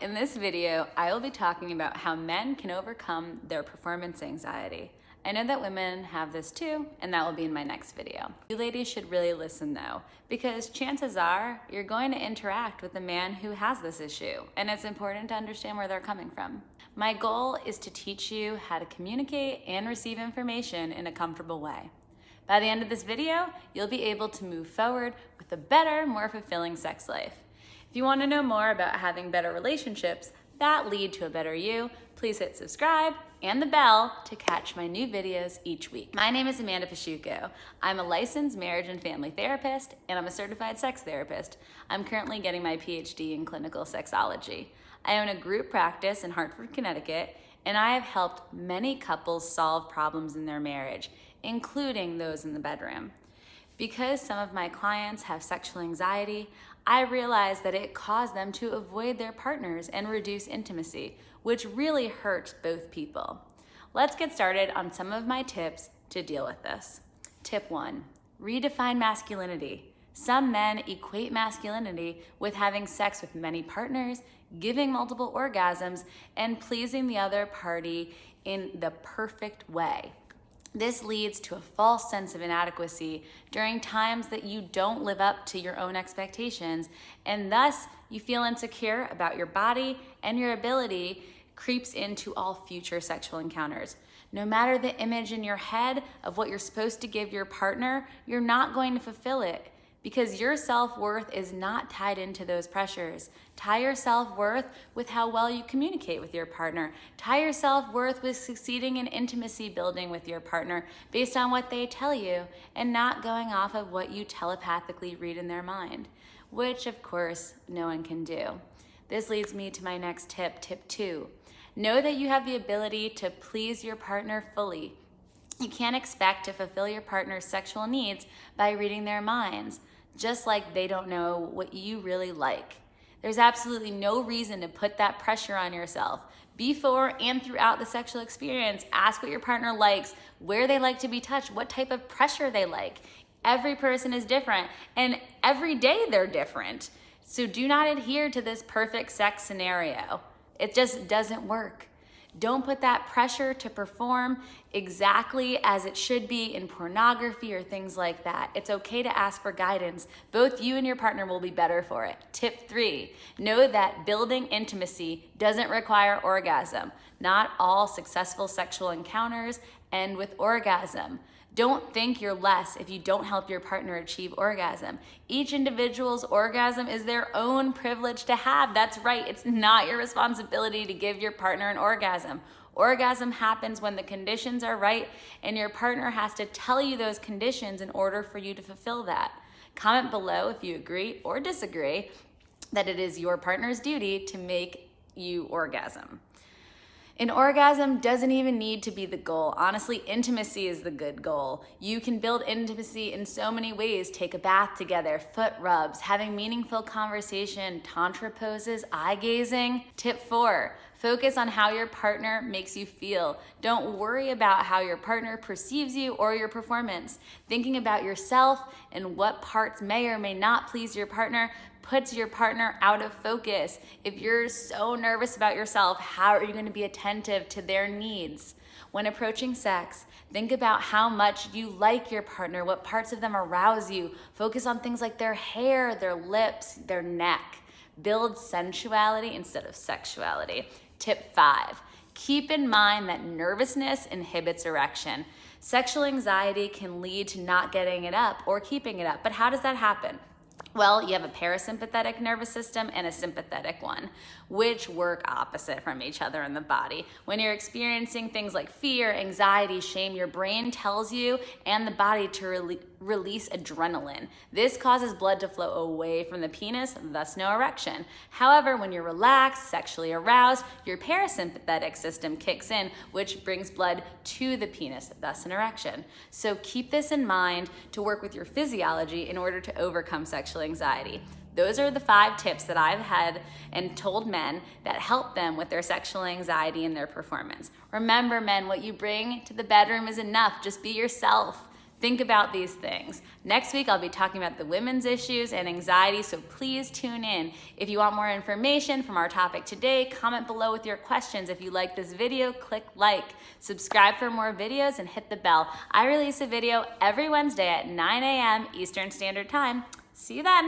In this video, I will be talking about how men can overcome their performance anxiety. I know that women have this too, and that will be in my next video. You ladies should really listen though, because chances are you're going to interact with a man who has this issue, and it's important to understand where they're coming from. My goal is to teach you how to communicate and receive information in a comfortable way. By the end of this video, you'll be able to move forward with a better, more fulfilling sex life. If you want to know more about having better relationships that lead to a better you, please hit subscribe and the bell to catch my new videos each week. My name is Amanda Pashuko. I'm a licensed marriage and family therapist, and I'm a certified sex therapist. I'm currently getting my PhD in clinical sexology. I own a group practice in Hartford, Connecticut, and I have helped many couples solve problems in their marriage, including those in the bedroom. Because some of my clients have sexual anxiety, I realized that it caused them to avoid their partners and reduce intimacy, which really hurts both people. Let's get started on some of my tips to deal with this. Tip 1, redefine masculinity. Some men equate masculinity with having sex with many partners, giving multiple orgasms, and pleasing the other party in the perfect way. This leads to a false sense of inadequacy during times that you don't live up to your own expectations, and thus you feel insecure about your body, and your ability creeps into all future sexual encounters. No matter the image in your head of what you're supposed to give your partner, you're not going to fulfill it, because your self-worth is not tied into those pressures. Tie your self-worth with how well you communicate with your partner. Tie your self-worth with succeeding in intimacy building with your partner based on what they tell you, and not going off of what you telepathically read in their mind, which of course no one can do. This leads me to my next tip, tip 2. Know that you have the ability to please your partner fully. You can't expect to fulfill your partner's sexual needs by reading their minds, just like they don't know what you really like. There's absolutely no reason to put that pressure on yourself. Before and throughout the sexual experience, ask what your partner likes, where they like to be touched, what type of pressure they like. Every person is different, and every day they're different. So do not adhere to this perfect sex scenario. It just doesn't work. Don't put that pressure to perform exactly as it should be in pornography or things like that. It's okay to ask for guidance. Both you and your partner will be better for it. Tip 3, know that building intimacy doesn't require orgasm. Not all successful sexual encounters end with orgasm. Don't think you're less if you don't help your partner achieve orgasm. Each individual's orgasm is their own privilege to have. That's right, it's not your responsibility to give your partner an orgasm. Orgasm happens when the conditions are right, and your partner has to tell you those conditions in order for you to fulfill that. Comment below if you agree or disagree that it is your partner's duty to make you orgasm. An orgasm doesn't even need to be the goal. Honestly, intimacy is the good goal. You can build intimacy in so many ways. Take a bath together, foot rubs, having meaningful conversation, tantra poses, eye gazing. Tip 4, focus on how your partner makes you feel. Don't worry about how your partner perceives you or your performance. Thinking about yourself and what parts may or may not please your partner puts your partner out of focus. If you're so nervous about yourself, how are you going to be attentive to their needs? When approaching sex, think about how much you like your partner, what parts of them arouse you. Focus on things like their hair, their lips, their neck. Build sensuality instead of sexuality. Tip 5, keep in mind that nervousness inhibits erection. Sexual anxiety can lead to not getting it up or keeping it up, but how does that happen? Well, you have a parasympathetic nervous system and a sympathetic one, which work opposite from each other in the body. When you're experiencing things like fear, anxiety, shame, your brain tells you and the body to release adrenaline. This causes blood to flow away from the penis, thus no erection. However, when you're relaxed, sexually aroused, your parasympathetic system kicks in, which brings blood to the penis, thus an erection. So keep this in mind to work with your physiology in order to overcome sexual anxiety. Those are the 5 tips that I've had and told men that help them with their sexual anxiety and their performance. Remember, men, what you bring to the bedroom is enough. Just be yourself. Think about these things. Next week, I'll be talking about the women's issues and anxiety, so please tune in. If you want more information from our topic today, comment below with your questions. If you like this video, click like. Subscribe for more videos and hit the bell. I release a video every Wednesday at 9 a.m. Eastern Standard Time. See you then.